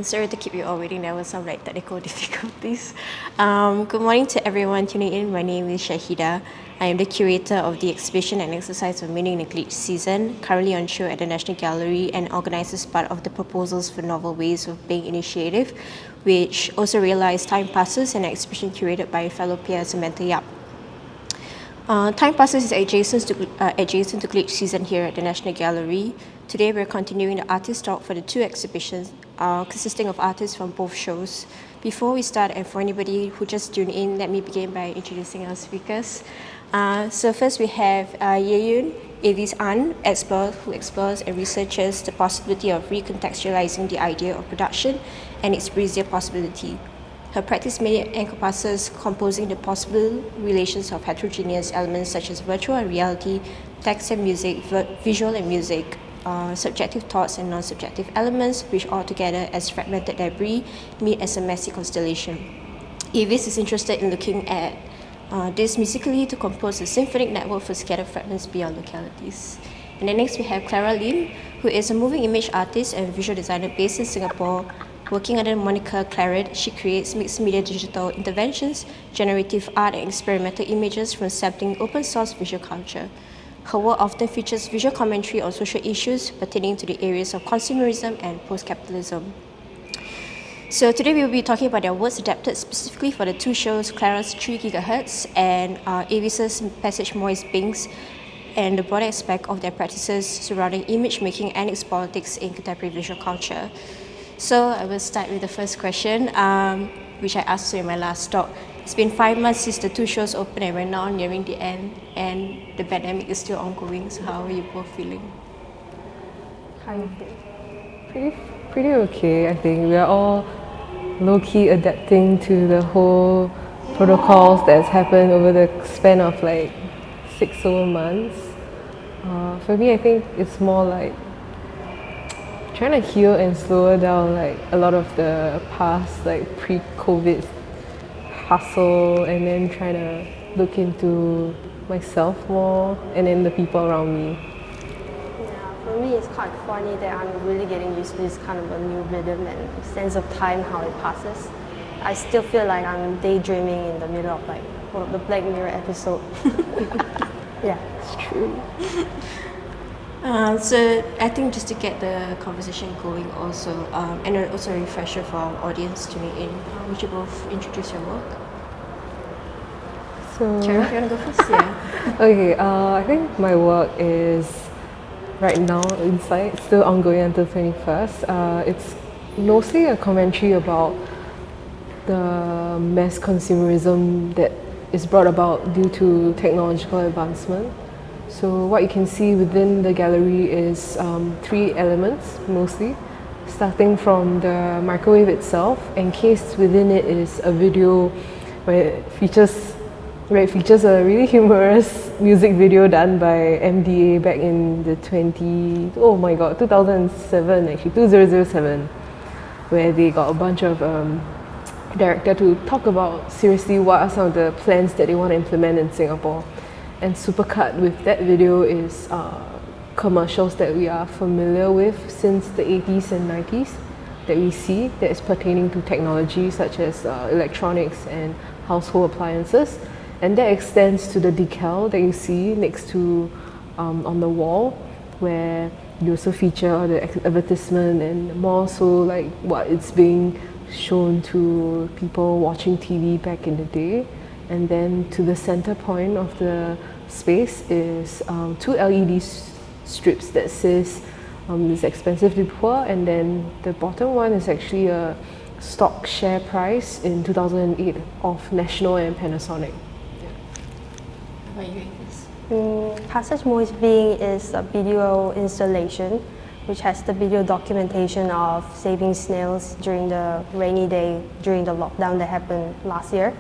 Sorry to keep you all waiting. There were some technical difficulties. Good morning to everyone tuning in. My name is Syaheedah. I am the curator of the exhibition and exercise of meaning in the glitch season, currently on show at the National Gallery, and organised as part of the Proposals for Novel Ways of Being initiative, which also realised Time Passes, an exhibition curated by fellow peer Samantha Yap. Time Passes is adjacent to glitch season here at the National Gallery. Today we're continuing the artist talk for the two exhibitions, consisting of artists from both shows. Before we start, and for anybody who just tuned in, let me begin by introducing our speakers. So first we have Yeyoon Avis who explores and researches the possibility of recontextualizing the idea of production and its brazier possibility. Her practice mainly encompasses composing the possible relations of heterogeneous elements such as virtual and reality, text and music, visual and music, subjective thoughts and non-subjective elements, which all together as fragmented debris meet as a messy constellation. Avis is interested in looking at this musically to compose a symphonic network for scattered fragments beyond localities. And then next we have Clara Lim, who is a moving image artist and visual designer based in Singapore. Working under the moniker Clara Lin, she creates mixed media digital interventions, generative art, and experimental images from sampling open source visual culture. Her work often features visual commentary on social issues pertaining to the areas of consumerism and post-capitalism. So today we will be talking about their works adapted specifically for the two shows, Clara's 3 GHz and Avis's Passage Moist Bings, and the broader aspect of their practices surrounding image making and its politics in contemporary visual culture. So I will start with the first question, which I asked you in my last talk. It's been 5 months since the two shows opened and we're now nearing the end, and the pandemic is still ongoing. So how are you both feeling? How you feel? Pretty okay, I think. We are all low-key adapting to the whole protocols that's happened over the span of like 6 over months. For me, I think it's more like trying to heal and slow down like a lot of the past like pre-COVID hustle, and then trying to look into myself more and then the people around me. Yeah, for me it's quite funny that I'm really getting used to this kind of a new rhythm and sense of time, how it passes. I still feel like I'm daydreaming in the middle of like one of the Black Mirror episode. Yeah, It's true. So I think just to get the conversation going also, and also a refresher for our audience tuning in, would you both introduce your work? So, Clara, you want to go first? Yeah. okay, I think my work is right now inside, still ongoing until 21st. It's mostly a commentary about the mass consumerism that is brought about due to technological advancement. So what you can see within the gallery is 3 elements mostly, starting from the microwave itself. Encased within it is a video where it features a really humorous music video done by MDA back in the 2007 actually, 2007, where they got a bunch of director to talk about seriously what are some of the plans that they want to implement in Singapore. And supercut with that video is commercials that we are familiar with since the 80s and 90s that we see that is pertaining to technology such as electronics and household appliances. And that extends to the decal that you see next to on the wall, where you also feature the advertisement and more so like what it's being shown to people watching TV back in the day. And then to the center point of the space is 2 LED strips that says it's expensive to be poor, and then the bottom one is actually a stock share price in 2008 of National and Panasonic. How about you, Avis? Passage Moist Being is a video installation which has the video documentation of saving snails during the rainy day during the lockdown that happened last year.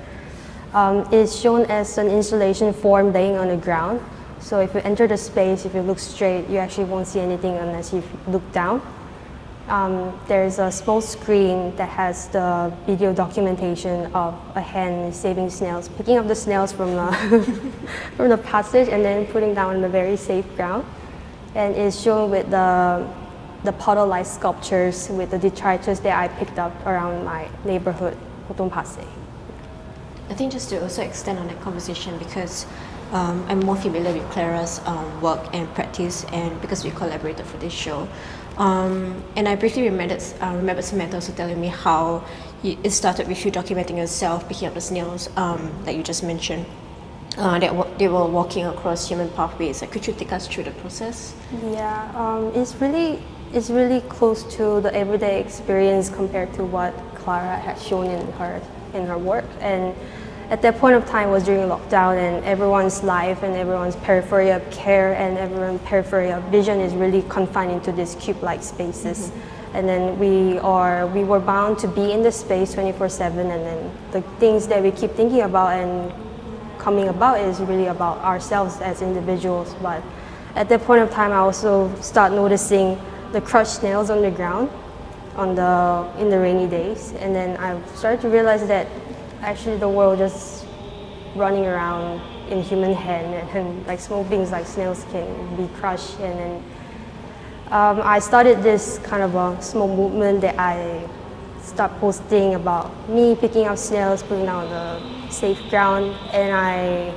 It's shown as an installation form laying on the ground. So if you enter the space, if you look straight, you actually won't see anything unless you look down. There's a small screen that has the video documentation of a hen saving snails, picking up the snails from from the passage and then putting down on a very safe ground. And it's shown with the puddle-like sculptures with the detritus that I picked up around my neighborhood, Potong Pasir. I think just to also extend on that conversation, because I'm more familiar with Clara's work and practice, and because we collaborated for this show. And I briefly remembered Samantha also telling me how it started with you documenting yourself, picking up the snails that you just mentioned. That they were walking across human pathways. Could you take us through the process? Yeah, it's really close to the everyday experience compared to what Clara had shown in her work. And at that point of time was during lockdown, and everyone's life and everyone's periphery of care and everyone's periphery of vision is really confined into these cube-like spaces. Mm-hmm. And then we were bound to be in the space 24/7, and then the things that we keep thinking about and coming about is really about ourselves as individuals. But at that point of time, I also start noticing the crushed snails on the ground in the rainy days, and then I started to realize that actually the world just running around in human hand, and like small things like snails can be crushed. And then I started this kind of a small movement that I start posting about me picking up snails, putting down the safe ground, and I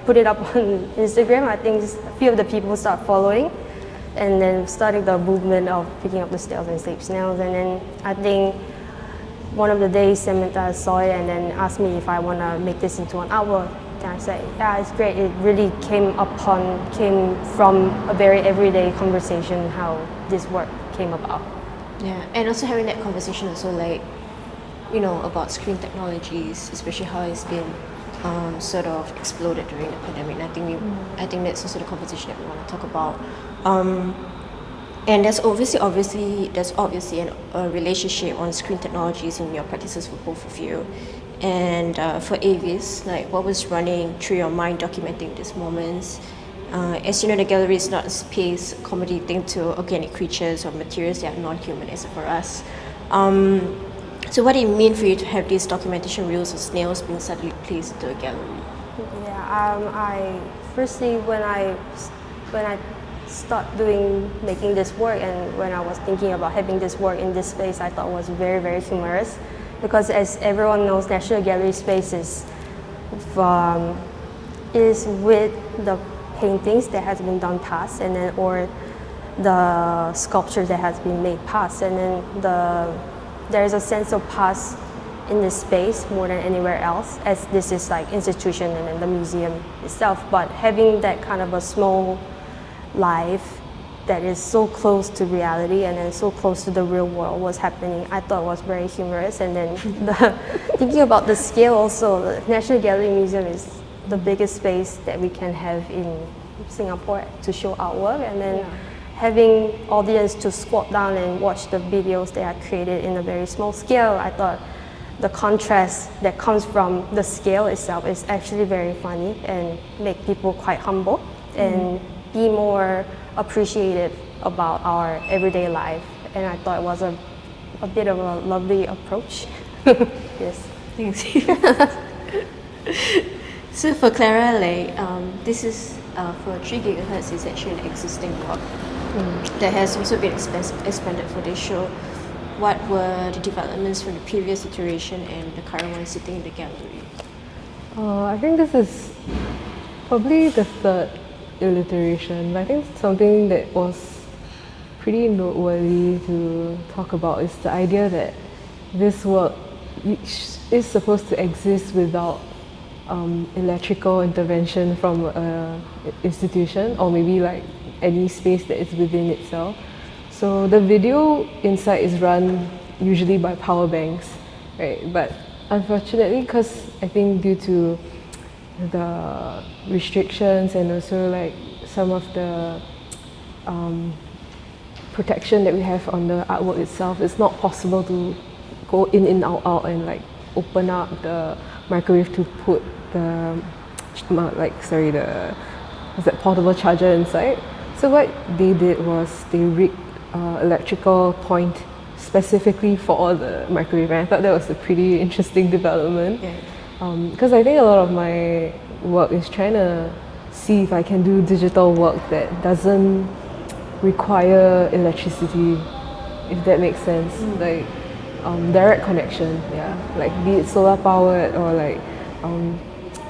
put it up on Instagram. I think a few of the people start following, and then starting the movement of picking up the snails and safe snails. And then I think one of the days Samantha saw it and then asked me if I want to make this into an artwork. And I said, yeah, it's great. It really came from a very everyday conversation how this work came about. Yeah, and also having that conversation also like, you know, about screen technologies, especially how it's been sort of exploded during the pandemic. And I think that's also the conversation that we want to talk about. And there's obviously a relationship on screen technologies in your practices for both of you. And for Avis, like what was running through your mind documenting these moments? As you know, the gallery is not a space accommodating to organic creatures or materials that are non-human as for us. So what did it mean for you to have these documentation reels of snails being suddenly placed into a gallery? Yeah, firstly when I start making this work, and when I was thinking about having this work in this space, I thought was very, very humorous, because as everyone knows, National Gallery space is with the paintings that has been done past, and then or the sculpture that has been made past, and then there is a sense of past in this space more than anywhere else, as this is like institution and then the museum itself. But having that kind of a small life that is so close to reality and then so close to the real world was happening, I thought was very humorous. And then thinking about the scale also, the National Gallery Museum is the biggest space that we can have in Singapore to show artwork, and then having audience to squat down and watch the videos that are created in a very small scale, I thought the contrast that comes from the scale itself is actually very funny and make people quite humble and be more appreciative about our everyday life. And I thought it was a bit of a lovely approach. Yes. Thanks. So for Clara, like this is for 3 gigahertz is actually an existing work that has also been expanded for this show. What were the developments from the previous iteration and the current one sitting in the gallery? I think this is probably the third iteration, but I think something that was pretty noteworthy to talk about is the idea that this work is supposed to exist without electrical intervention from an institution, or maybe like any space that is within itself. So the video inside is run usually by power banks, right? But unfortunately, because I think due to the restrictions and also like some of the protection that we have on the artwork itself, it's not possible to go in and out and like open up the microwave to put the portable charger inside. So what they did was they rigged electrical point specifically for the microwave, and I thought that was a pretty interesting development. Because I think a lot of my work is trying to see if I can do digital work that doesn't require electricity, if that makes sense. Like direct connection, like be it solar powered or like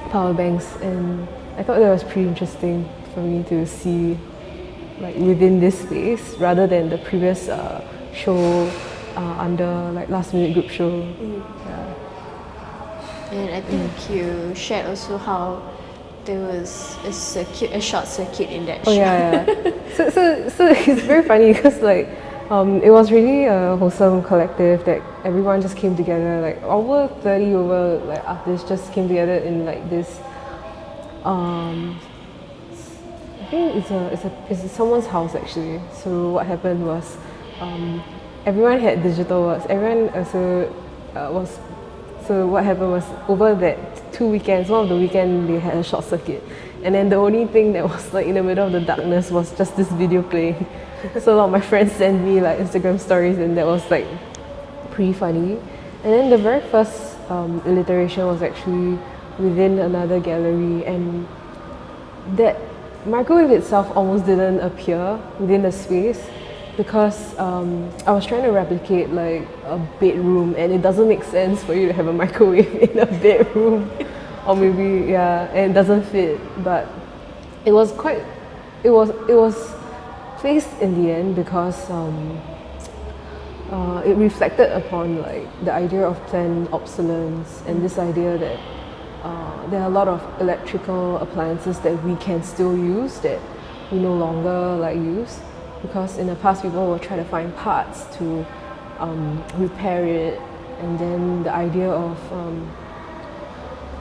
power banks. And I thought that was pretty interesting for me to see like within this space rather than the previous show under like last minute group show. And I think you shared also how there was a short circuit in that show. So it's very funny because like it was really a wholesome collective that everyone just came together, like over 30 like artists just came together in like this I think it's someone's house actually. So what happened was everyone had digital works. Everyone also so what happened was over that 2 weekends, one of the weekend they had a short circuit, and then the only thing that was like in the middle of the darkness was just this video playing. So a lot of my friends sent me like Instagram stories, and that was like pretty funny. And then the very first iteration was actually within another gallery, and that microwave itself almost didn't appear within the space, because I was trying to replicate like a bedroom, and it doesn't make sense for you to have a microwave in a bedroom, or maybe yeah, and it doesn't fit. But it was quite, it was placed in the end because it reflected upon like the idea of planned obsolescence and this idea that there are a lot of electrical appliances that we can still use that we no longer like use, because in the past people will try to find parts to repair it, and then the idea of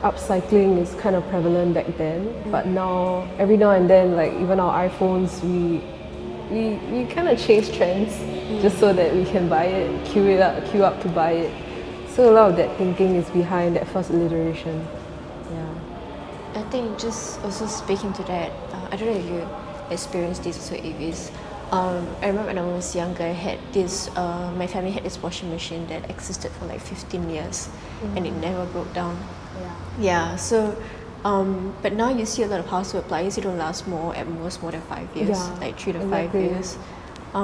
upcycling is kind of prevalent back then. But now every now and then, like even our iPhones, we kind of change trends just so that we can buy it, queue up to buy it. So a lot of that thinking is behind that first iteration. Yeah. I think just also speaking to that, I don't know if you experienced this also, Avis. I remember when I was younger, I had this, my family had this washing machine that existed for like 15 years and it never broke down. Yeah, so, but now you see a lot of household appliances, it don't last at most more than 5 years, like 3 to 5 years. I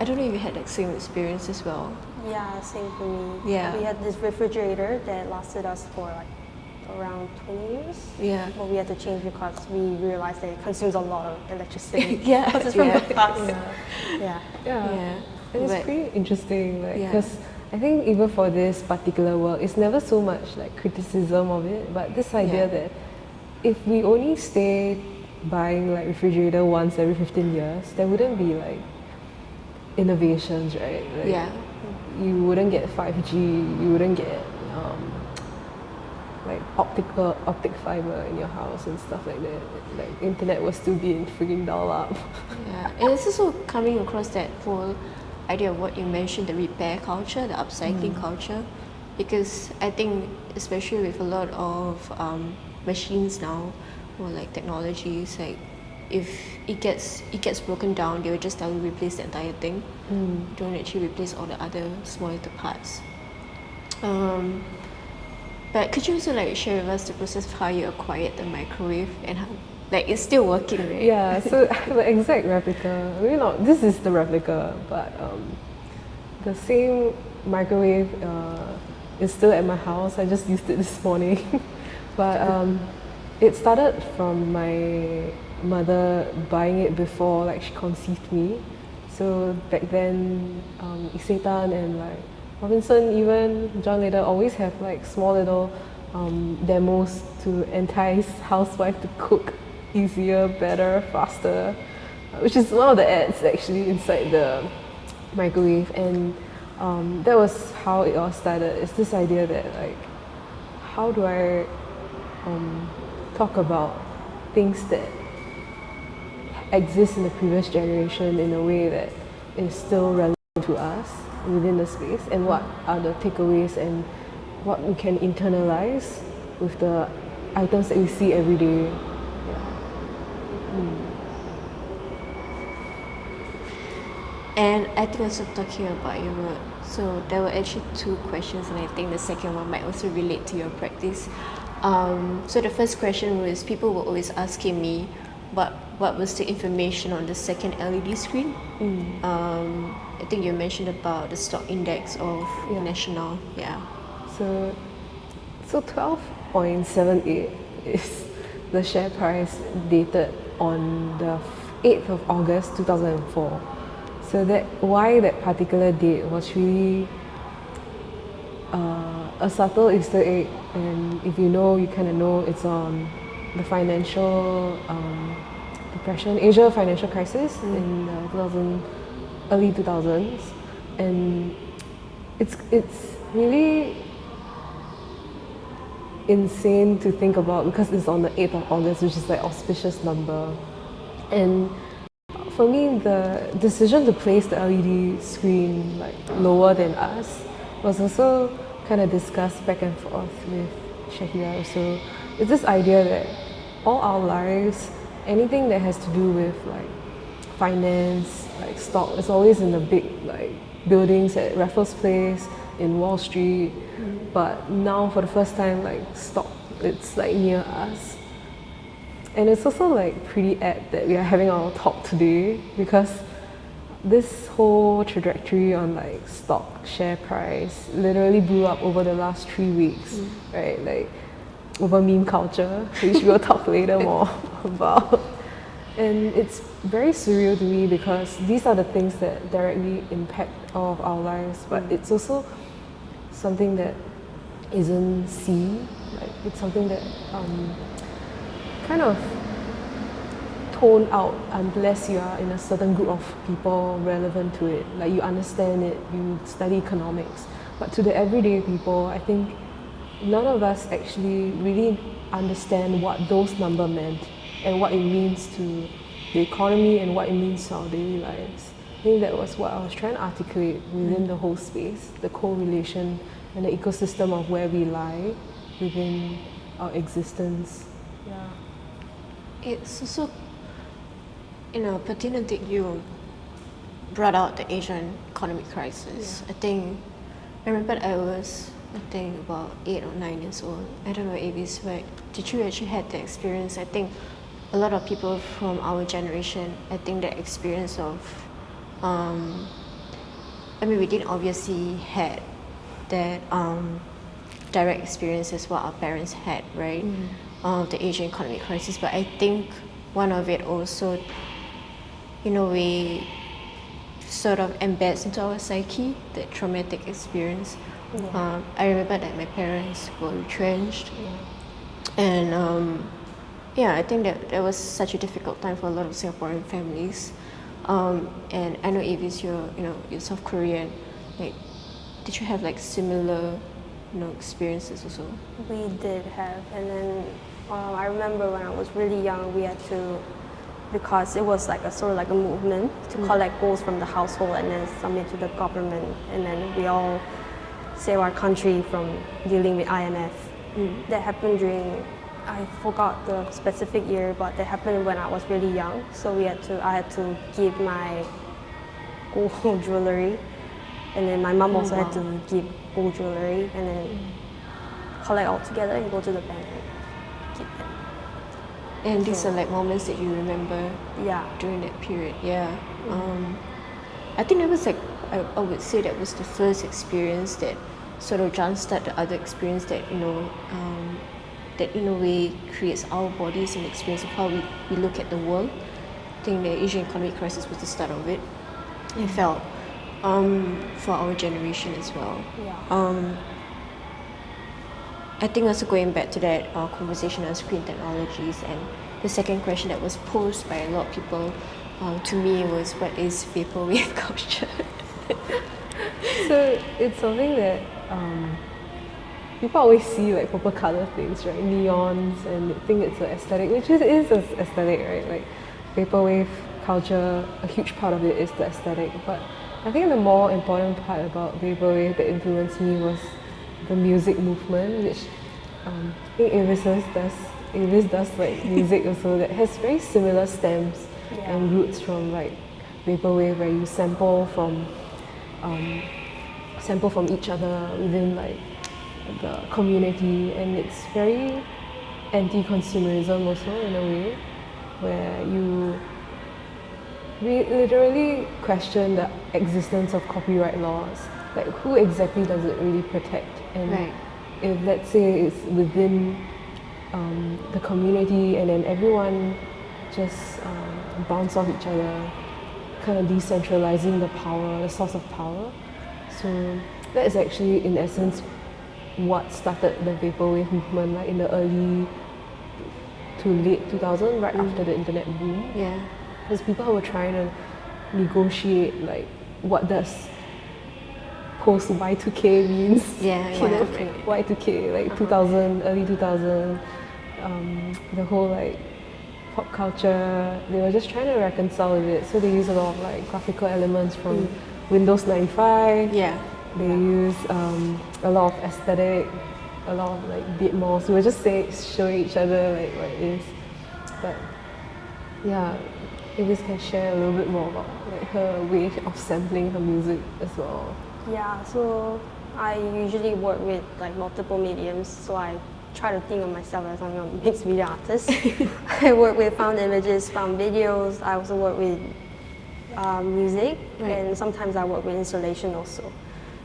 don't know if you had that same experience as well. Yeah, same for me. Yeah. We had this refrigerator that lasted us for like around 20 years. Yeah. But we had to change because we realized that it consumes a lot of electricity. Yeah. Because it's from the past. Yeah. Yeah. And it's pretty interesting, like, because I think even for this particular work, it's never so much like criticism of it, but this idea that if we only stay buying like refrigerator once every 15 years, there wouldn't be like innovations, right? Like, you wouldn't get 5G, you wouldn't get like optic fiber in your house and stuff like that. Like internet will still be in freaking dial up. Yeah, and it's also coming across that whole idea of what you mentioned, the repair culture, the upcycling culture, because I think especially with a lot of machines now, or like technologies, like if it gets broken down, they will just tell you replace the entire thing. Don't actually replace all the other small little parts. But could you also like share with us the process of how you acquired the microwave and how like it's still working, right? Yeah, so the exact replica, maybe not, this is the replica, but the same microwave is still at my house. I just used it this morning. But it started from my mother buying it before like she conceived me. So back then, Isetan and like Robinson, even John later, always have like small little demos to entice housewife to cook easier, better, faster, which is one of the ads actually inside the microwave. And that was how it all started. It's this idea that like, how do I talk about things that exist in the previous generation in a way that is still relevant to us within the space, and what are the takeaways and what we can internalize with the items that we see every day. And I think also talking about your work, so there were actually 2 questions, and I think the second one might also relate to your practice. So the first question was, people were always asking me what was the information on the second LED screen. I think you mentioned about the stock index of National. So 12.78 is the share price dated on the 8th of August 2004. So why that particular date was really a subtle Easter egg, and if you know, you kind of know, it's on the financial depression, Asia financial crisis in early 2000s, and it's really insane to think about because it's on the 8th of August, which is like auspicious number. And for me, the decision to place the LED screen like lower than us was also kind of discussed back and forth with Syaheedah. So it's this idea that all our lives, anything that has to do with like finance, like stock, is always in the big like buildings at Raffles Place, in Wall Street. But now for the first time, like stock, it's like near us. And it's also like pretty apt that we are having our talk today, because this whole trajectory on like stock share price literally blew up over the last 3 weeks, right? Like over meme culture, which we'll talk later more about. And it's very surreal to me because these are the things that directly impact all of our lives, but it's also something that isn't seen. Like it's something that kind of toned out unless you are in a certain group of people relevant to it. Like you understand it, you study economics. But to the everyday people, I think none of us actually really understand what those numbers meant and what it means to the economy and what it means to our daily lives. I think that was what I was trying to articulate within the whole space, the correlation and the ecosystem of where we lie within our existence. Yeah. It's also, pertinent that you brought out the Asian economic crisis. I remember I was about 8 or 9 years old. I don't know, Avis, but did you actually had the experience? I think a lot of people from our generation, I think the experience of, we didn't obviously had that direct experience as what our parents had, right? Of the Asian economic crisis, but I think one of it also, in a way, sort of embeds into our psyche, that traumatic experience. I remember that my parents were retrenched, and I think that was such a difficult time for a lot of Singaporean families. And I know Avis, you're South Korean. Like, did you have like similar, experiences also? We did have, and then I remember when I was really young, we had to, because it was like a sort of like a movement to collect goals from the household and then submit to the government, and then we all save our country from dealing with IMF. That happened during, I forgot the specific year, but that happened when I was really young. So I had to give my gold jewelry, and then my mom also had to give gold jewelry, and then collect all together and go to the bank and keep it. And these are like moments that you remember during that period. I think it was like, I would say that was the first experience that sort of jumpstart the other experience that, that in a way creates our bodies and experience of how we look at the world. I think the Asian economic crisis was the start of it. I felt for our generation as well. I think also going back to that conversation on screen technologies, and the second question that was posed by a lot of people to me was, what is Vaporwave culture? So it's something that people always see like purple color things, right? Neons, and they think it's an aesthetic, which is an aesthetic, right? Like Vaporwave culture, a huge part of it is the aesthetic. But I think the more important part about Vaporwave that influenced me was the music movement, which I think Avis does like music also that has very similar stems and roots from like Vaporwave, where you sample from each other within like the community, and it's very anti-consumerism also in a way, where you literally question the existence of copyright laws. Like, who exactly does it really protect? And if, let's say, it's within the community, and then everyone just bounce off each other, kind of decentralizing the power, the source of power. So that is actually, in essence, what started the Vaporwave movement, like in the early to late 2000s, right after the internet boom. Because people were trying to negotiate, like, what does post Y2K means. Y2K, like 2000, early 2000, the whole like pop culture, they were just trying to reconcile with it. So they use a lot of like graphical elements from Windows 95. They use a lot of aesthetic, a lot of like bit more. So we're just showing each other like what it is. But yeah, Avis can share a little bit more about like her way of sampling her music as well. Yeah, so I usually work with like multiple mediums, so I try to think of myself as I'm a mixed media artist. I work with found images, found videos. I also work with music, Right. and sometimes I work with installation also.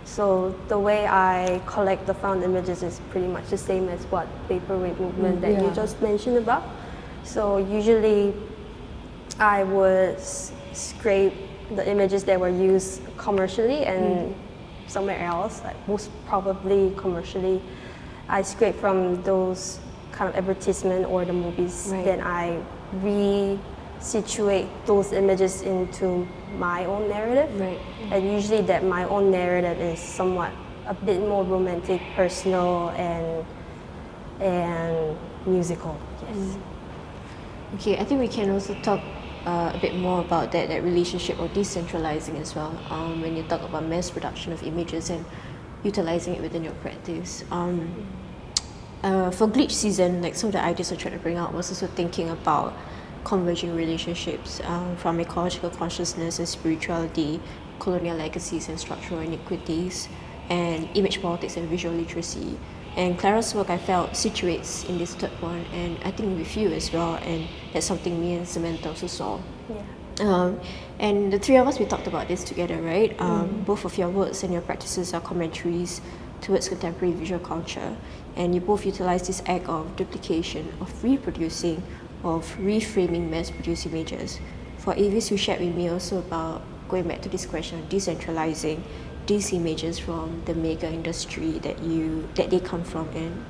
So the way I collect the found images is pretty much the same as what Vaporwave movement that you Yeah. just mentioned about. So usually I would scrape the images that were used commercially and somewhere else, like most probably commercially. I scrape from those kind of advertisement or the movies. Right. Then I re-situate those images into my own narrative. Right. And usually that my own narrative is somewhat a bit more romantic, personal, and musical. Yes. Okay, I think we can also talk a bit more about that relationship of decentralizing as well. When you talk about mass production of images and utilizing it within your practice. For glitch season, like some of the ideas I tried to bring out was also thinking about converging relationships from ecological consciousness and spirituality, colonial legacies and structural inequities, and image politics and visual literacy. And Clara's work, I felt, situates in this third one, and I think with you as well, and that's something me and Samantha also saw. Yeah. And the three of us, we talked about this together, right? Both of your works and your practices are commentaries towards contemporary visual culture, and you both utilize this act of duplication, of reproducing, of reframing mass-produced images. For Avis, you shared with me also about going back to this question of decentralizing these images from the mega industry that they come from. And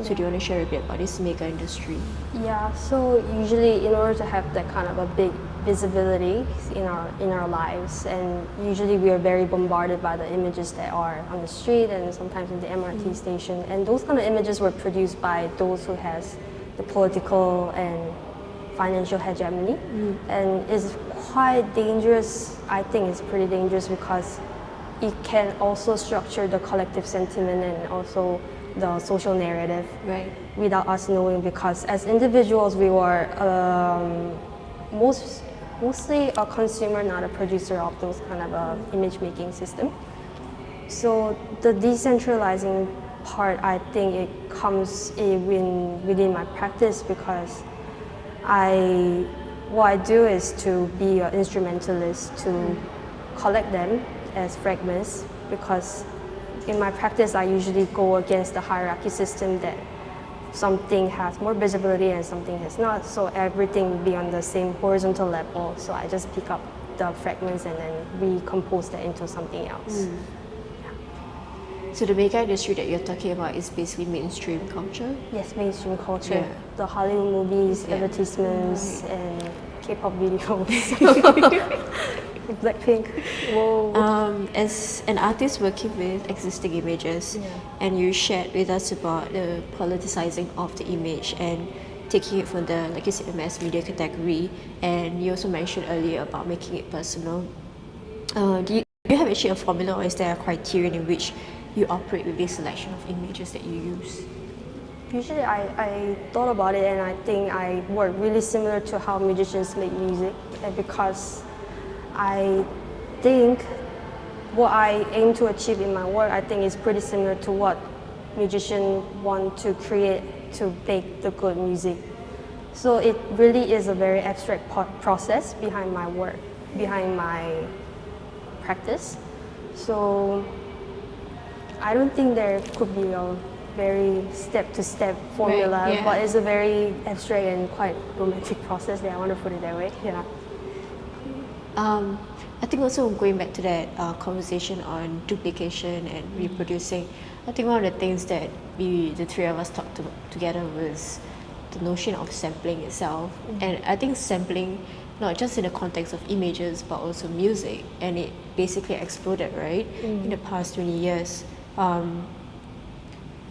so do you want to share a bit about this mega industry? Yeah, so usually in order to have that kind of a big visibility in our lives, and usually we are very bombarded by the images that are on the street and sometimes in the MRT station, and those kind of images were produced by those who has the political and financial hegemony, and it's quite dangerous. I think it's pretty dangerous because it can also structure the collective sentiment and also the social narrative, Right. without us knowing, because as individuals we were mostly a consumer, not a producer of those kind of image making system. So the decentralizing part, I think it comes within my practice, because what I do is to be an instrumentalist, to collect them as fragments, because in my practice I usually go against the hierarchy system that something has more visibility and something has not, so everything will be on the same horizontal level. So I just pick up the fragments and then recompose that into something else. So the mega industry that you're talking about is basically mainstream culture? Yes, mainstream culture, Yeah. the Hollywood movies, Yeah. advertisements, and K-pop videos. Blackpink. Whoa. As an artist working with existing images, and you shared with us about the politicizing of the image and taking it from the, like you said, the mass media category, and you also mentioned earlier about making it personal. Do you have actually a formula, or is there a criterion in which you operate with this selection of images that you use? Usually I thought about it, and I think I work really similar to how musicians make music, and because I think what I aim to achieve in my work, I think is pretty similar to what musicians want to create to make the good music. So it really is a very abstract process behind my work, behind my practice. So I don't think there could be a very step-to-step formula, Right, yeah. but it's a very abstract and quite romantic process that I want to put it that way. Yeah. I think also going back to that conversation on duplication and reproducing, I think one of the things that the three of us talked together was the notion of sampling itself. And I think sampling, not just in the context of images, but also music, and it basically exploded, right, in the past 20 years.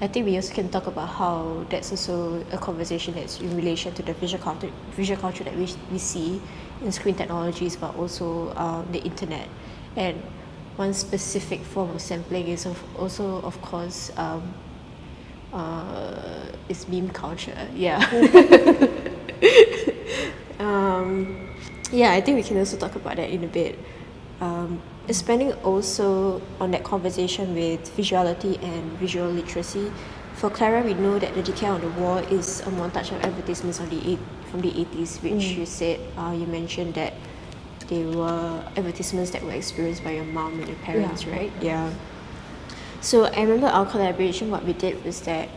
I think we also can talk about how that's also a conversation that's in relation to the visual culture that we see in screen technologies, but also the internet. And one specific form of sampling is also, of course, is meme culture. Yeah. Yeah, I think we can also talk about that in a bit. Expanding also on that conversation with visuality and visual literacy, for Clara, we know that The Decay on the Wall is a montage of advertisements from the 80s, which you said, you mentioned that they were advertisements that were experienced by your mom and your parents, Yeah. right? Yeah. So I remember our collaboration, what we did was that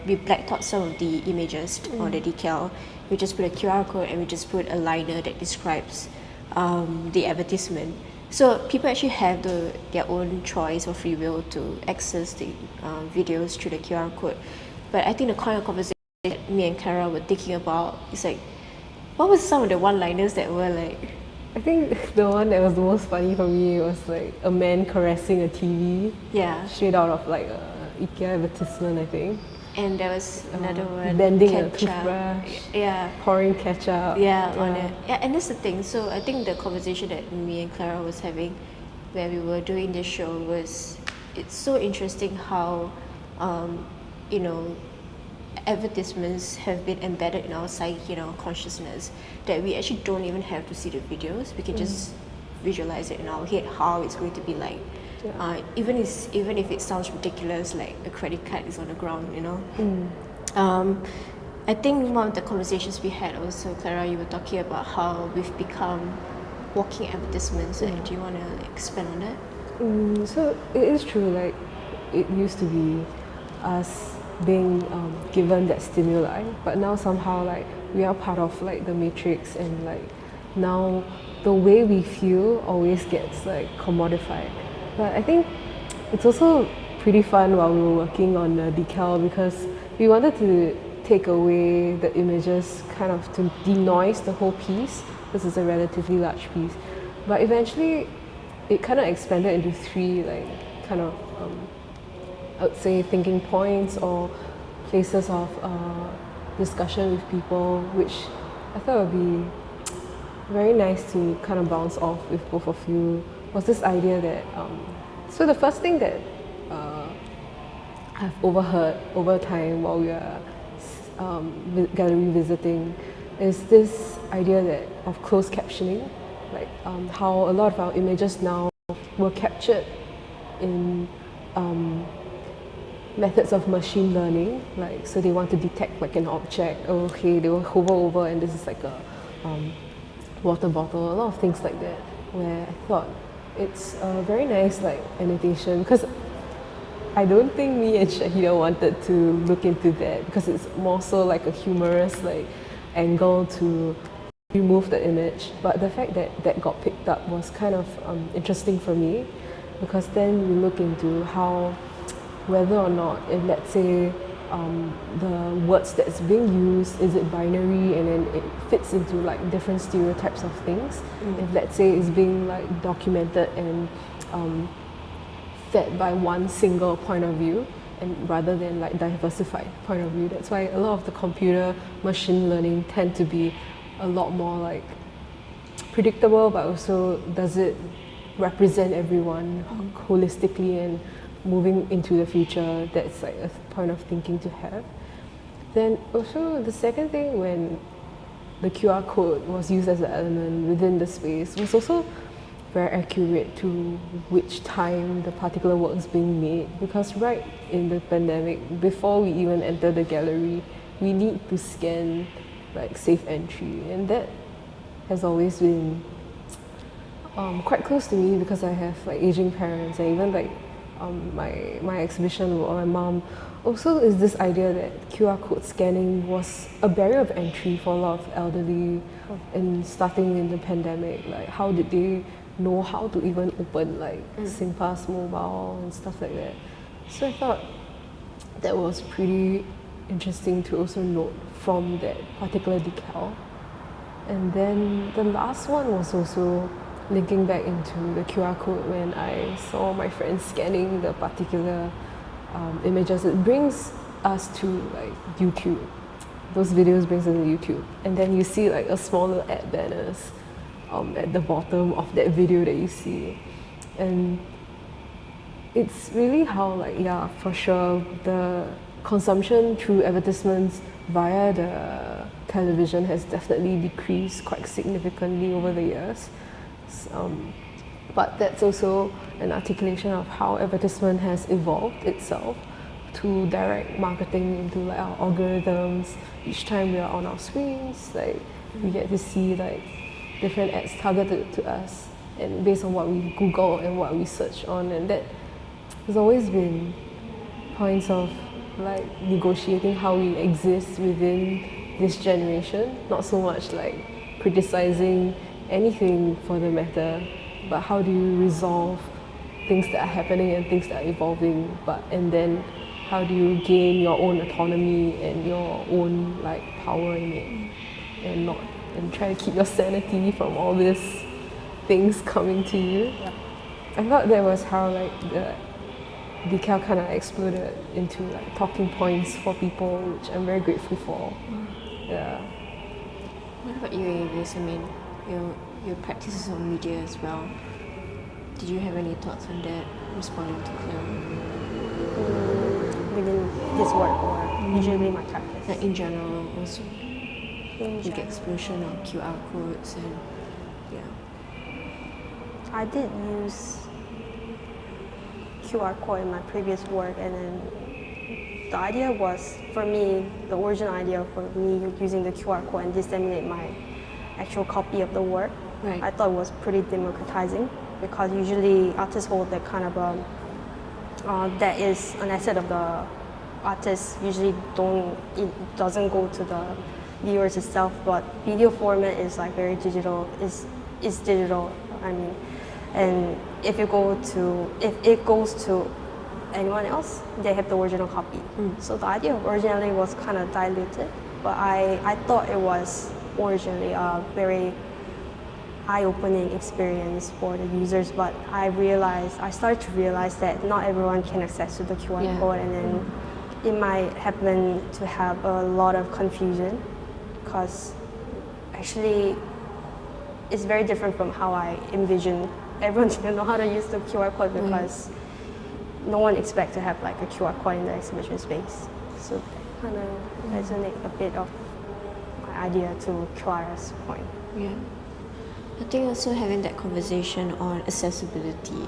we blacked out some of the images or the decal. We just put a QR code and we just put a liner that describes the advertisement. So people actually have their own choice or free will to access the videos through the QR code. But I think the kind of conversation that me and Clara were thinking about is like, what was some of the one-liners that were like, I think the one that was the most funny for me was like a man caressing a TV. yeah. Straight out of like a IKEA advertisement, I think. And there was another one, Bending a ketchup. toothbrush. Yeah. Pouring ketchup. Yeah, on it. Yeah, and that's the thing. So I think the conversation that me and Clara was having where we were doing this show was, it's so interesting how, you know, advertisements have been embedded in our psyche, in our consciousness, that we actually don't even have to see the videos. We can just visualize it in our head how it's going to be like. Even if it sounds ridiculous, like a credit card is on the ground, you know. I think one of the conversations we had also, Clara, you were talking about how we've become walking advertisements. Like, do you want to expand on that? So it is true, like it used to be us being given that stimuli, but now somehow like we are part of like the matrix, and like now the way we feel always gets like commodified. But I think it's also pretty fun while we were working on the decal, because we wanted to take away the images, kind of to denoise the whole piece. This is a relatively large piece, but eventually it kind of expanded into three like kind of I would say thinking points or places of discussion with people, which I thought would be very nice to kind of bounce off with both of you. Was this idea that so the first thing that I've overheard over time while we are gallery visiting is this idea that of closed captioning, like how a lot of our images now were captured in methods of machine learning, like so they want to detect like an object. Oh, okay, they will hover over and this is like a water bottle, a lot of things like that, where I thought it's a very nice like annotation, because I don't think me and Syaheedah wanted to look into that, because it's more so like a humorous like angle to remove the image. But the fact that that got picked up was kind of interesting for me, because then we look into how, whether or not, if let's say the words that's being used, is it binary, and then it fits into like different stereotypes of things. If let's say it's being like documented and fed by one single point of view, and rather than like diversified point of view. That's why a lot of the computer machine learning tend to be a lot more like predictable, but also does it represent everyone holistically and moving into the future. That's like a point of thinking to have. Then also the second thing, when the QR code was used as an element within the space, was also very accurate to which time the particular work is being made, because right in the pandemic, before we even enter the gallery, we need to scan like safe entry, and that has always been quite close to me, because I have like aging parents, and even like my exhibition or my mom also is this idea that QR code scanning was a barrier of entry for a lot of elderly, and starting in the pandemic, like how did they know how to even open like SingPass mobile and stuff like that. So I thought that was pretty interesting to also note from that particular decal. And then the last one was also linking back into the QR code. When I saw my friends scanning the particular images, it brings us to like YouTube. Those videos brings us to YouTube, and then you see like a smaller ad banners at the bottom of that video that you see. And it's really how like, yeah, for sure, the consumption through advertisements via the television has definitely decreased quite significantly over the years. But that's also an articulation of how advertisement has evolved itself to direct marketing into like our algorithms. Each time we are on our screens, like we get to see like different ads targeted to us, and based on what we Google and what we search on, and that has always been points of like negotiating how we exist within this generation, not so much like criticizing anything for the matter, but how do you resolve things that are happening and things that are evolving, and then how do you gain your own autonomy and your own like power in it, and try to keep your sanity from all these things coming to you. Yeah. I thought that was how like the decal kind of exploded into like talking points for people, which I'm very grateful for. Yeah. What about you, Avis? I mean, your practices on media as well. Did you have any thoughts on that, responding to Clara? Within this work or usually my practice? Like in general, also. In Big general. explosion of QR codes and yeah. I did use QR code in my previous work, and then the idea was, for me, the original idea for me using the QR code and disseminate my actual copy of the work, Right. I thought it was pretty democratizing, because usually artists hold that kind of that is an asset of the artist. Usually it doesn't go to the viewers itself, but video format is like very digital. Is digital. I mean, and if it goes to anyone else, they have the original copy. So the idea originally was kind of diluted, but I thought it was originally a very eye-opening experience for the users. But I started to realize that not everyone can access to the QR Yeah. code, and then it might happen to have a lot of confusion, because actually it's very different from how I envisioned everyone to know how to use the QR code, because no one expects to have like a QR code in the exhibition space. So that kind of resonate a bit of my idea to Clara's point. Yeah. I think also having that conversation on accessibility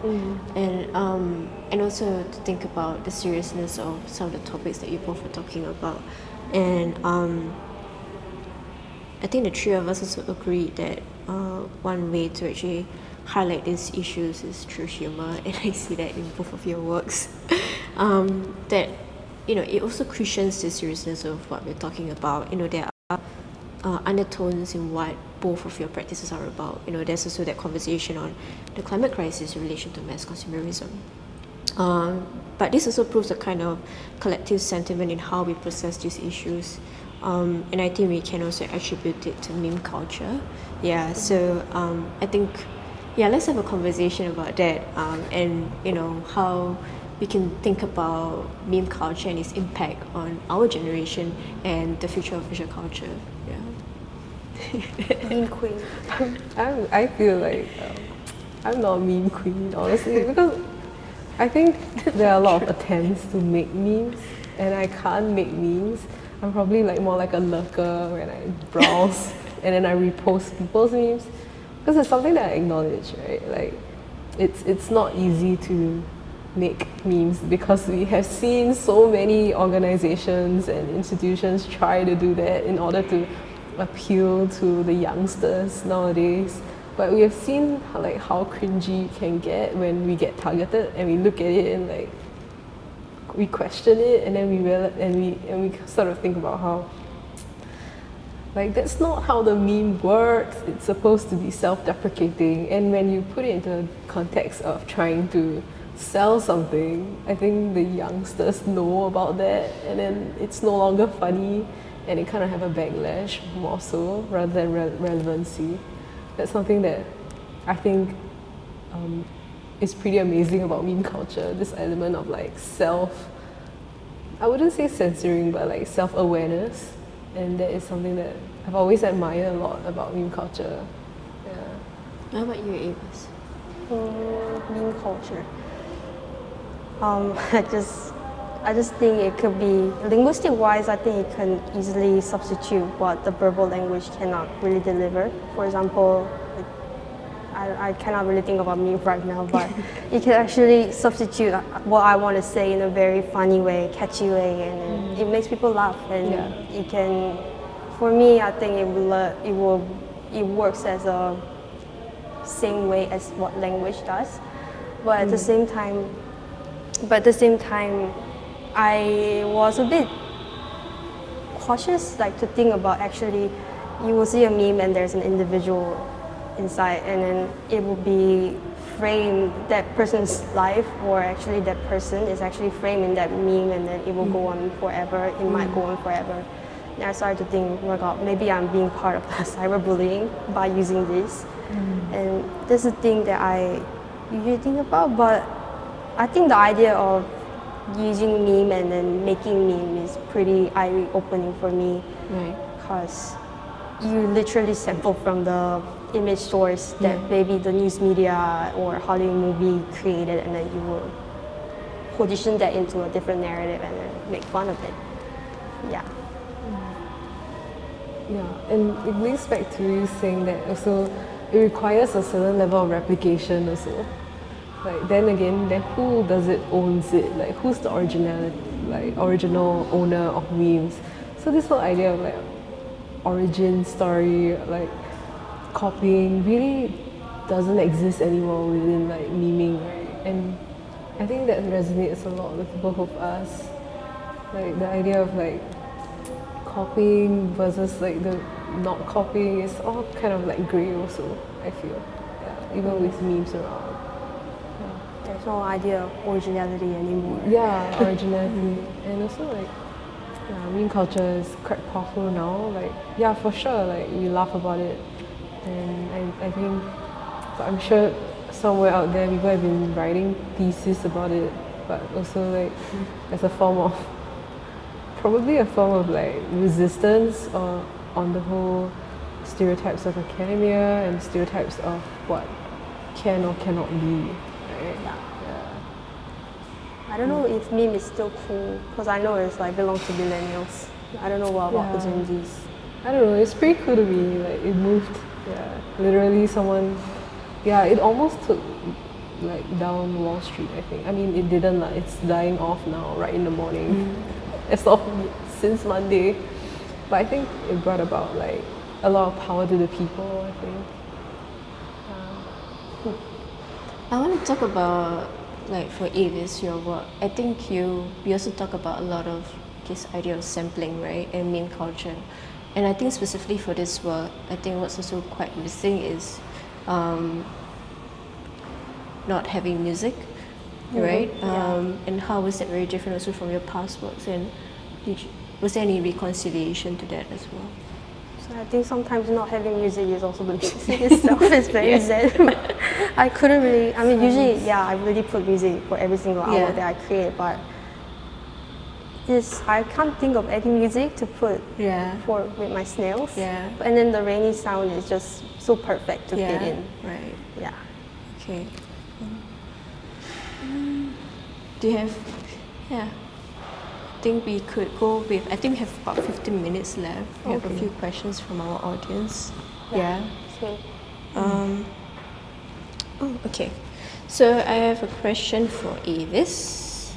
and also to think about the seriousness of some of the topics that you both were talking about. And I think the three of us also agreed that one way to actually highlight these issues is through humor, and I see that in both of your works. That it also cushions the seriousness of what we're talking about. There are undertones in what both of your practices are about. There's also that conversation on the climate crisis in relation to mass consumerism. But this also proves a kind of collective sentiment in how we process these issues. And I think we can also attribute it to meme culture. Yeah, so I think, let's have a conversation about that, and how we can think about meme culture and its impact on our generation and the future of visual culture. Meme queen. I feel like I'm not a meme queen, honestly, because I think there are a lot of attempts to make memes, and I can't make memes. I'm probably like more like a lurker when I browse and then I repost people's memes, because it's something that I acknowledge, right? Like, it's not easy to make memes, because we have seen so many organizations and institutions try to do that in order to appeal to the youngsters nowadays. But we have seen how cringy it can get when we get targeted and we look at it and like we question it, and then we sort of think about how like that's not how the meme works. It's supposed to be self-deprecating, and when you put it into the context of trying to sell something, I think the youngsters know about that, and then it's no longer funny, and it kind of have a backlash more so rather than relevancy. That's something that I think is pretty amazing about meme culture, this element of like I wouldn't say censoring, but like self-awareness, and that is something that I've always admired a lot about meme culture. Yeah. How about you, Avis? Meme culture. I just think it could be, linguistic-wise, I think it can easily substitute what the verbal language cannot really deliver. For example, I cannot really think about meme right now, but it can actually substitute what I want to say in a very funny way, catchy way, and it makes people laugh. And it can, for me, I think it will it works as a same way as what language does, but at the same time, I was a bit cautious, like to think about actually, you will see a meme and there's an individual inside, and then it will be framed, that person's life, or actually that person is actually framed in that meme, and then it will go on forever. It might go on forever. And I started to think, oh my God, maybe I'm being part of the cyberbullying by using this. And this is a thing that I usually think about, but I think the idea of using meme and then making meme is pretty eye-opening for me, Right. because you literally sample from the image source that maybe the news media or Hollywood movie created, and then you will position that into a different narrative and then make fun of it. Yeah. Yeah, and it links back to you saying that also it requires a certain level of replication also. Like then again, then who does it owns it? Like who's the original owner of memes? So this whole idea of like origin story, like copying, really doesn't exist anymore within like memeing, right? And I think that resonates a lot with both of us. Like the idea of like copying versus like the not copying is all kind of like grey also, I feel. Yeah, even with memes around. There's no idea of originality anymore. Yeah, originality. And also like meme culture is quite powerful now. Like yeah, for sure, like we laugh about it. And I think, but I'm sure somewhere out there people have been writing theses about it, but also like as a form of, probably a form of like resistance or on the whole stereotypes of academia and stereotypes of what can or cannot be. Right? Yeah. I don't know if meme is still cool, because I know it's like belongs to millennials. I don't know what about the Gen Zs. I don't know, it's pretty cool to me. Like it moved, literally someone, it almost took like down Wall Street, I think. I mean, it didn't, like, it's dying off now, right in the morning. It's off since Monday. But I think it brought about like a lot of power to the people, I think. I want to talk about, like, for Avis, your work. I think you also talk about a lot of this idea of sampling, right, and meme culture. And I think specifically for this work, I think what's also quite missing is not having music, right? And how was that very different also from your past works? And was there any reconciliation to that as well? So I think sometimes not having music is also the music itself is very zen. I couldn't really, I mean, usually, I really put music for every single hour that I create, but I can't think of any music to put with my snails. And then the rainy sound is just so perfect to fit in. Right. Yeah. Okay. Do you have, I think we could go with, I think we have about 15 minutes left. We have a few questions from our audience. So, Okay. So I have a question for Avis.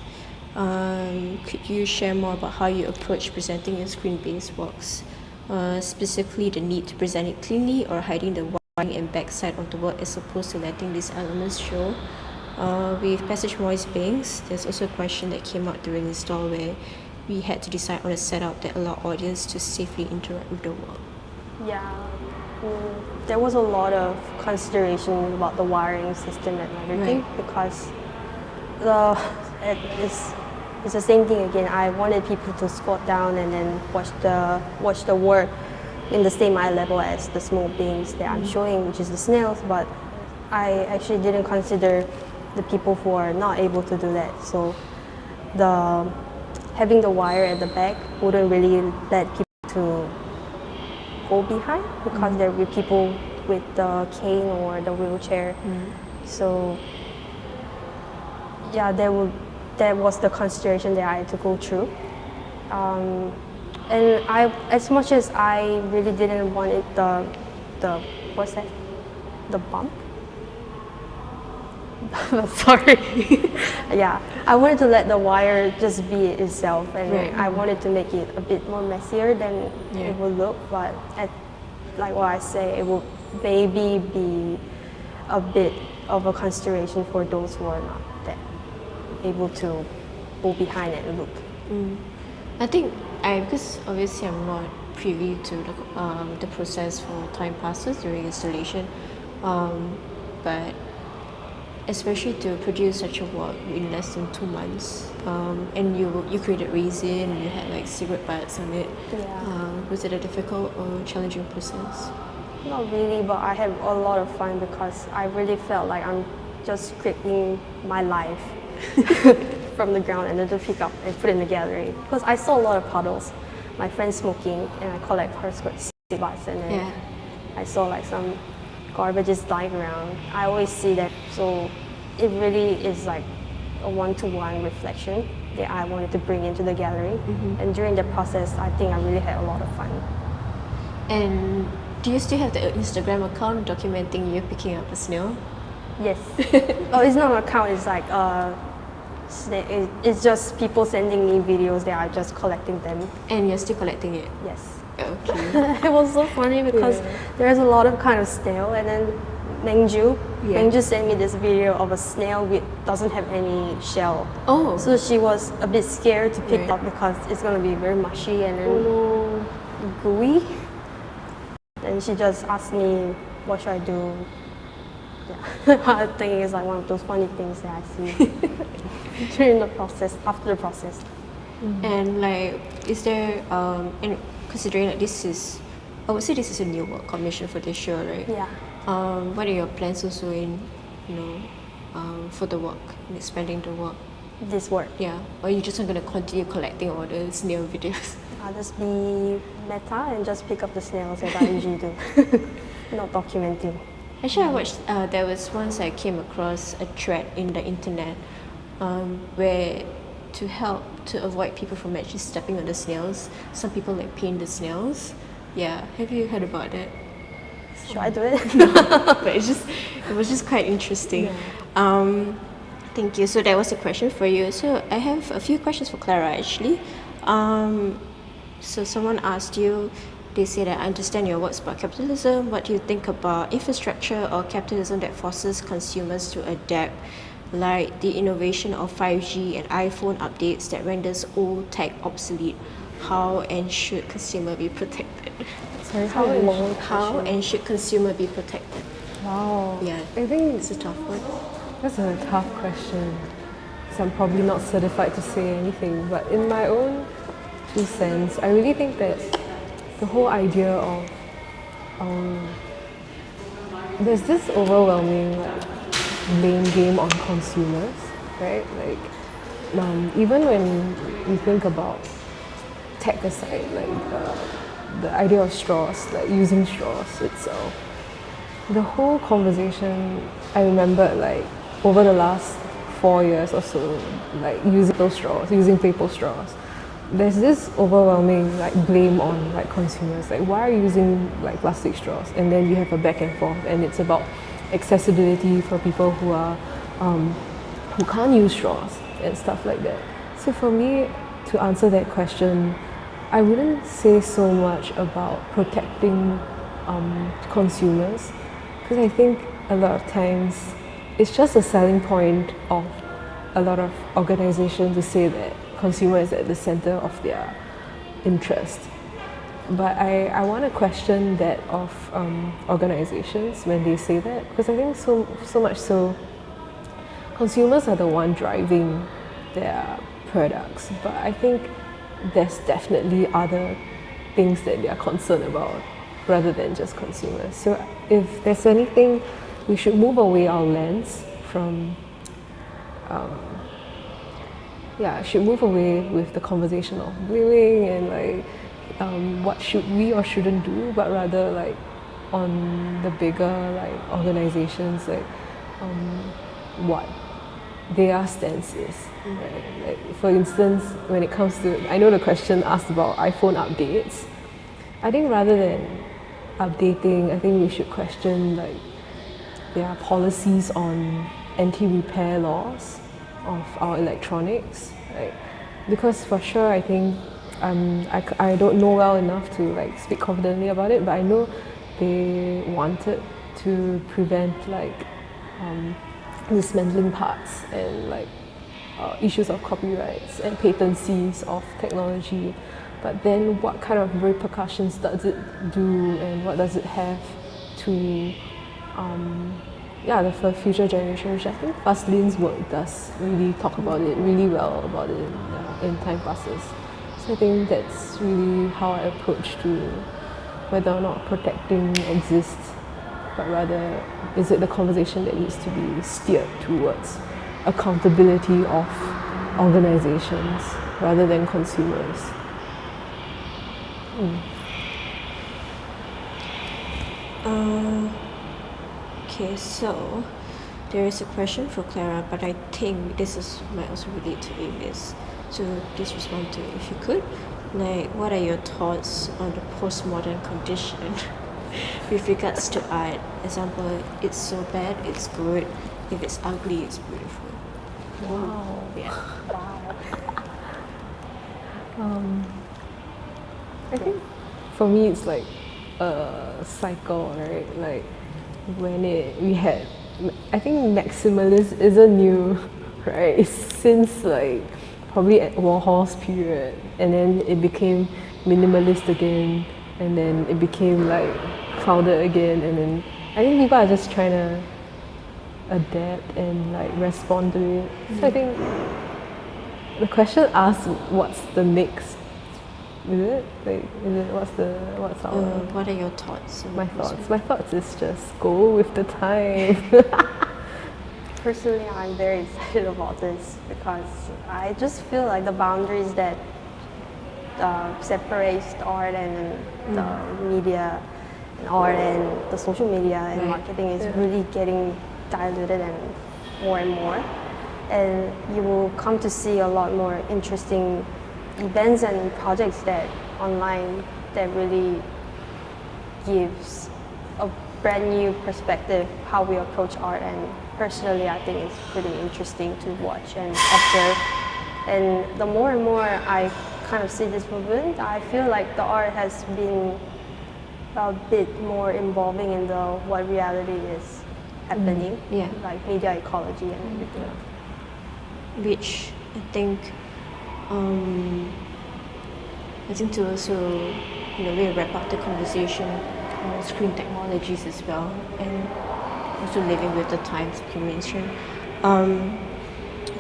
Could you share more about how you approach presenting your screen-based works? Specifically the need to present it cleanly or hiding the wiring and backside of the work as opposed to letting these elements show? With Passage Voice Banks, there's also a question that came out during the stall where we had to decide on a setup that allowed audience to safely interact with the work. There was a lot of consideration about the wiring system and everything because it's the same thing again. I wanted people to squat down and then watch the work in the same eye level as the small beings that I'm showing, which is the snails, but I actually didn't consider the people who are not able to do that. So having the wire at the back wouldn't really let people to go behind because there will be people with the cane or the wheelchair. So that was the consideration that I had to go through. And as much as I really didn't want it, what's that? The bump? Sorry. I wanted to let the wire just be itself, and I wanted to make it a bit more messier than it would look. But like what I say, it will maybe be a bit of a consideration for those who are not that able to go behind it and look. I think because obviously I'm not privy to the process for time passes during installation, but especially to produce such a work in less than 2 months, and you created resin, you had like cigarette butts on it. Was it a difficult or challenging process? Not really, but I had a lot of fun because I really felt like I'm just creating my life from the ground and then to pick up and put in the gallery. Because I saw a lot of puddles, my friends smoking, and I collect her butts, and then I saw like some garbage is lying around. I always see that, so it really is like a one-to-one reflection that I wanted to bring into the gallery. And during the process, I think I really had a lot of fun. And do you still have the Instagram account documenting you picking up a snail? Yes. Oh, it's not an account, it's like it's just people sending me videos that are just collecting them. And you're still collecting it? Yes. Okay. It was so funny because there's a lot of kind of snail, and then Mengju sent me this video of a snail which doesn't have any shell. Oh. So she was a bit scared to pick up because it's going to be very mushy and then gooey. And she just asked me, what should I do? Yeah. I think it's like one of those funny things that I see during the process, after the process. And like, is there, and considering that this is, I would say this is a new work commission for this show, right? Yeah. What are your plans also in, for the work, in expanding the work? This work. Yeah. Or you just going to continue collecting all the snail videos? I'll just be meta and just pick up the snails as I usually do. Not documenting. Actually, I watched, there was once I came across a thread in the internet where to help to avoid people from actually stepping on the snails, some people like paint the snails. Yeah, have you heard about that? Should I do it? But it was just quite interesting. Thank you. So that was a question for you. So I have a few questions for Clara actually. So someone asked you, they said, I understand your works about capitalism. What do you think about infrastructure or capitalism that forces consumers to adapt, like the innovation of 5G and iPhone updates that renders old tech obsolete? How and should consumer be protected? Sorry, How and should consumer be protected? Wow. Yeah, I think it's a tough one. that's a tough question. So I'm probably not certified to say anything, but in my own 2 cents, I really think that the whole idea of there's this overwhelming blame game on consumers, right? Like even when we think about tech aside, like the idea of straws, like using straws itself, the whole conversation, I remember like over the last 4 years or so, like using those straws, using paper straws, there's this overwhelming like blame on like consumers, like why are you using like plastic straws? And then you have a back and forth, and it's about accessibility for people who are who can't use straws and stuff like that. So for me, to answer that question, I wouldn't say so much about protecting consumers, because I think a lot of times it's just a selling point of a lot of organizations to say that consumer is at the center of their interest. But I want to question that of organizations when they say that, because I think so much so consumers are the one driving their products, but I think there's definitely other things that they are concerned about rather than just consumers. So if there's anything, we should move away our lens from should move away with the conversation of blaming and like what should we or shouldn't do, but rather like on the bigger like organizations, like what their stance is. Right? Like for instance, when it comes to, I know the question asked about iPhone updates, I think rather than updating, I think we should question like their policies on anti-repair laws of our electronics, right? Because for sure, I think I don't know well enough to like speak confidently about it, but I know they wanted to prevent like dismantling parts and like issues of copyrights and patencies of technology. But then what kind of repercussions does it do, and what does it have to for future generations, which I think Lin's work does really talk about it really well about it in Time Passes. So I think that's really how I approach to whether or not protecting exists, but rather is it the conversation that needs to be steered towards accountability of organizations rather than consumers. Okay, so there is a question for Clara, but I think might also relate to Avis. So please respond to it if you could. Like, what are your thoughts on the postmodern condition with regards to art? Example, it's so bad, it's good. If it's ugly, it's beautiful. Wow. Yeah. I think for me it's like a cycle, right? Like I think maximalist isn't new, right? It's since like probably at Warhol's period, and then it became minimalist again, and then it became like crowded again, and then I think people are just trying to adapt and like respond to it. So I think the question asks, what's the next? What's our what are your thoughts? my thoughts is just go with the time. Personally, I'm very excited about this because I just feel like the boundaries that separates the art and the media and art and the social media and marketing is really getting diluted and more. And you will come to see a lot more interesting events and projects that online that really gives a brand new perspective how we approach art, and personally I think it's pretty interesting to watch and observe. And the more and more I kind of see this movement, I feel like the art has been a bit more involving in what reality is happening, like media ecology and everything. Which I think to also, we wrap up the conversation on screen technologies as well, and also living with the times you mentioned.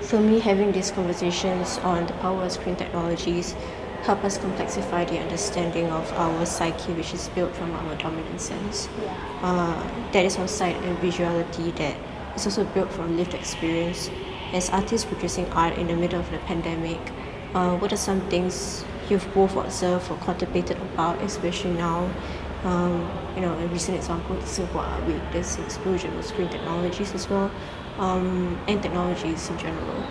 For me, having these conversations on the power of screen technologies help us complexify the understanding of our psyche, which is built from our dominant sense. That is our sight and visuality that is also built from lived experience. As artists producing art in the middle of the pandemic, what are some things you've both observed or contemplated about, especially now? A recent example is with this explosion of screen technologies as well, and technologies in general.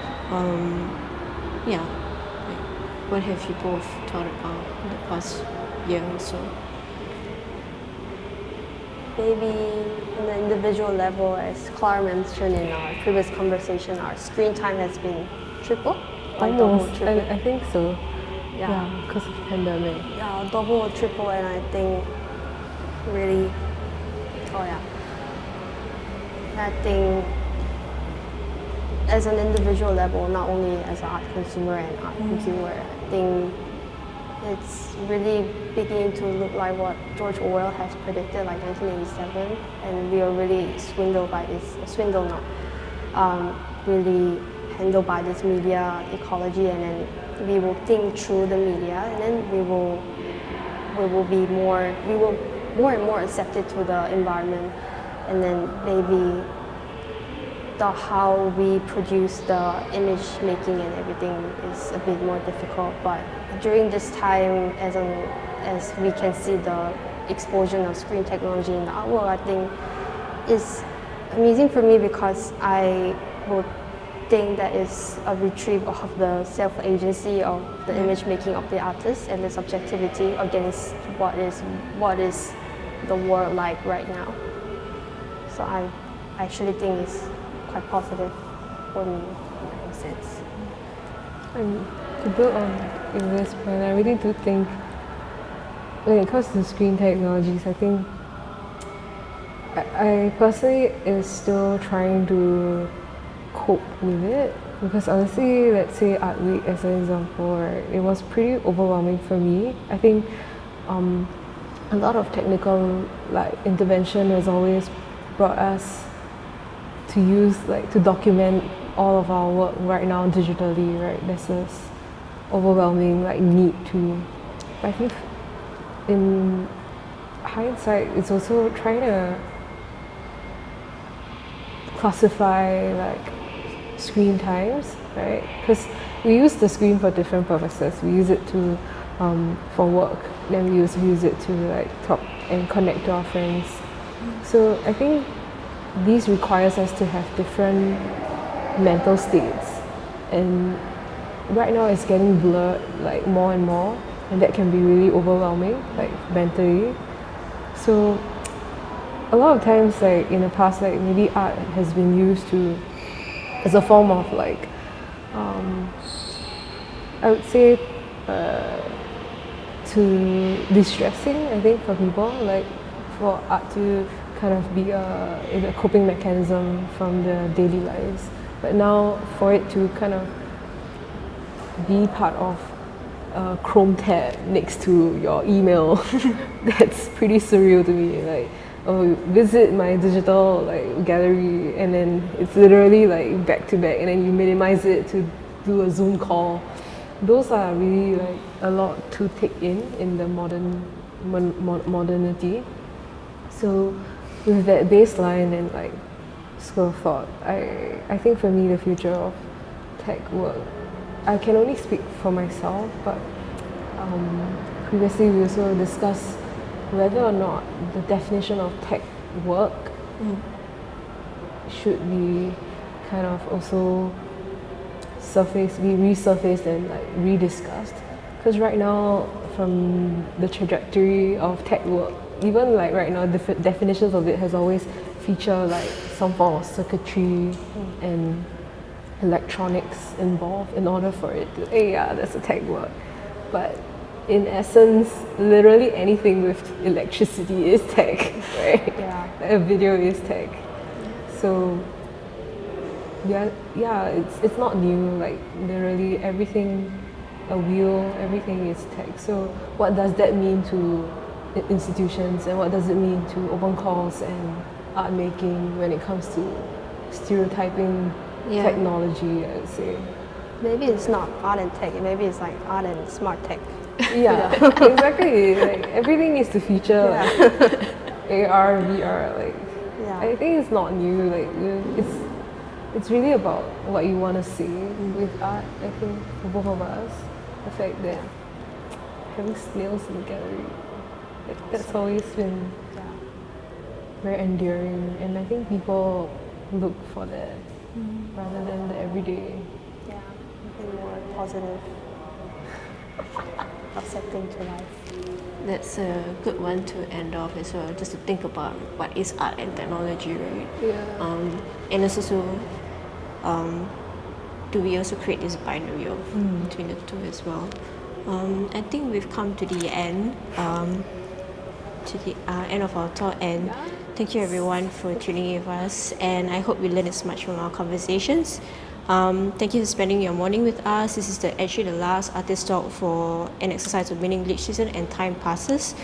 What have you both thought about in the past year or so? Maybe on the individual level, as Clara mentioned in our previous conversation, our screen time has been triple, Almost. triple. I think so. Yeah, because of the pandemic. Yeah, double or triple, and I think really, I think as an individual level, not only as an art consumer and art consumer, I think it's really beginning to look like what George Orwell has predicted, like 1987, and we are really really handled by this media ecology, and then we will think through the media, and then we will more and more accepted to the environment, and then maybe how we produce the image making and everything is a bit more difficult. But during this time, as we can see the explosion of screen technology in the art world, I think is amazing for me, because I would think that is a retrieve of the self-agency of the image making of the artist and the subjectivity against what is the world like right now. So I actually think it's quite positive for me in that sense. And to build on Ingrid's point, I really do think when it comes to screen technologies, I think I personally is still trying to cope with it because honestly, let's say Art Week as an example, right, it was pretty overwhelming for me. I think a lot of technical like intervention has always brought us to use like to document all of our work right now digitally, right? There's this overwhelming like need to. But I think in hindsight, it's also trying to classify like screen times, right? Because we use the screen for different purposes. We use it to for work, then we use it to like talk and connect to our friends. So I think these requires us to have different mental states, and right now it's getting blurred like more and more, and that can be really overwhelming like mentally. So a lot of times like in the past, like maybe art has been used to as a form of like I would say to distressing, I think, for people, like for art to kind of be a coping mechanism from their daily lives. But now for it to kind of be part of a Chrome tab next to your email, that's pretty surreal to me. Like, oh, visit my digital like gallery, and then it's literally like back to back, and then you minimize it to do a Zoom call. Those are really like a lot to take in the modernity. So with that baseline and like school of thought, I think for me the future of tech work, I can only speak for myself, but previously we also discussed whether or not the definition of tech work should be kind of also be resurfaced and like rediscussed. Because right now, from the trajectory of tech work, even like right now, the definitions of it has always featured like some form of circuitry and electronics involved in order for it to, hey, yeah, that's a tech work. But in essence, literally anything with electricity is tech, right? Yeah. A video is tech. So yeah, it's not new. Like literally everything, a wheel, everything is tech. So what does that mean to institutions, and what does it mean to open calls and art making when it comes to stereotyping technology? I would say Maybe it's not art and tech. Maybe it's like art and smart tech. yeah, exactly. Like everything needs to feature like AR, VR. Like I think it's not new. Like it's really about what you want to see with art. I think for both of us, the fact that having snails in the gallery, that's always been very enduring, and I think people look for that rather than the everyday. Yeah, something more positive, accepting to life. That's a good one to end off as well, just to think about what is art and technology, right? Yeah. And it's also, do we also create this binary of between the two as well? I think we've come to the end, end of our talk, and thank you everyone for tuning in with us, and I hope you learned as much from our conversations. Thank you for spending your morning with us. This is actually the last artist talk for an exercise of meaning glitch season, and time passes.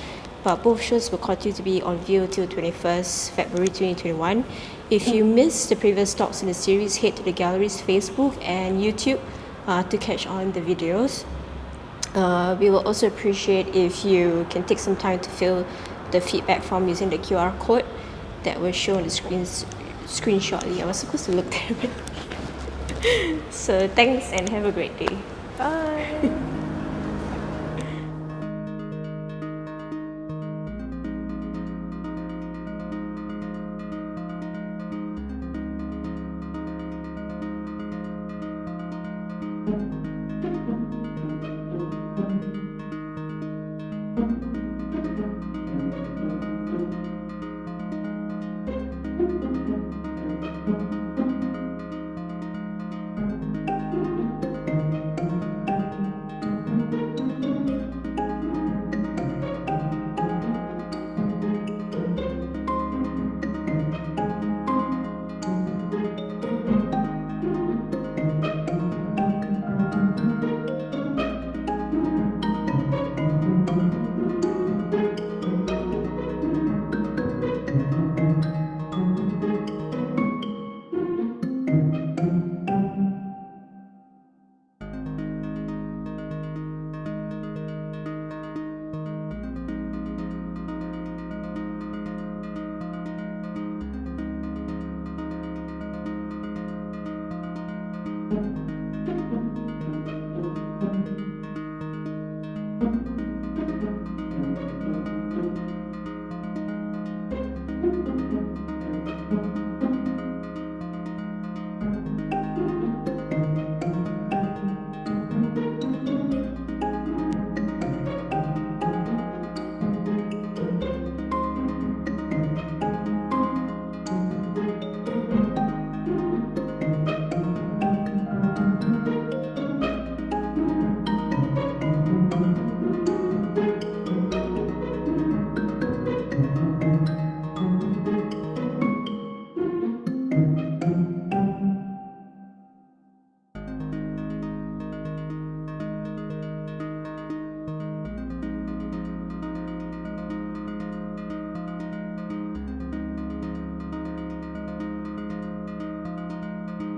But both shows will continue to be on view till 21st February 2021. If you missed the previous talks in the series, head to the gallery's Facebook and YouTube to catch on the videos. We will also appreciate if you can take some time to fill the feedback form using the QR code that will show on the screen shortly. I was supposed to look there. So thanks and have a great day. Bye.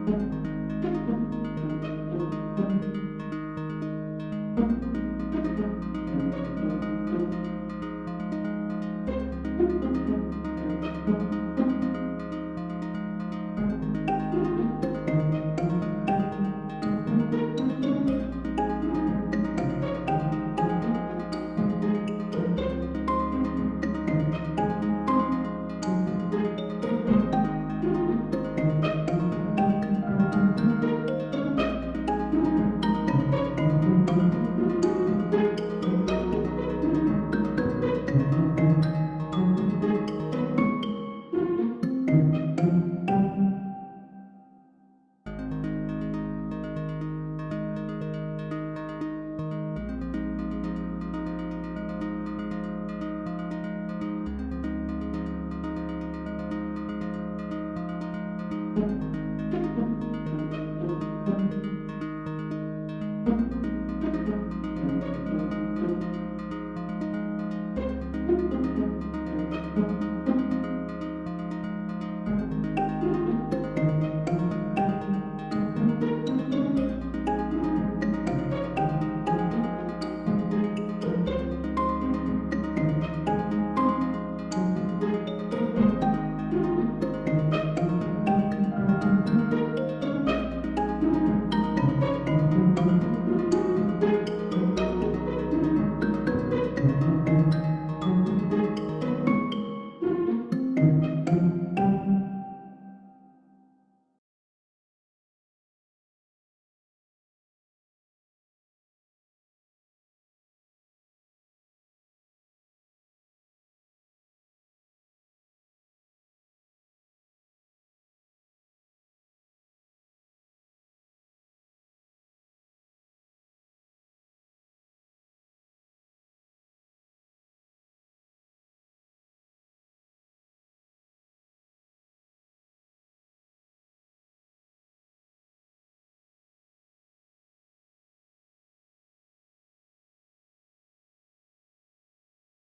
you.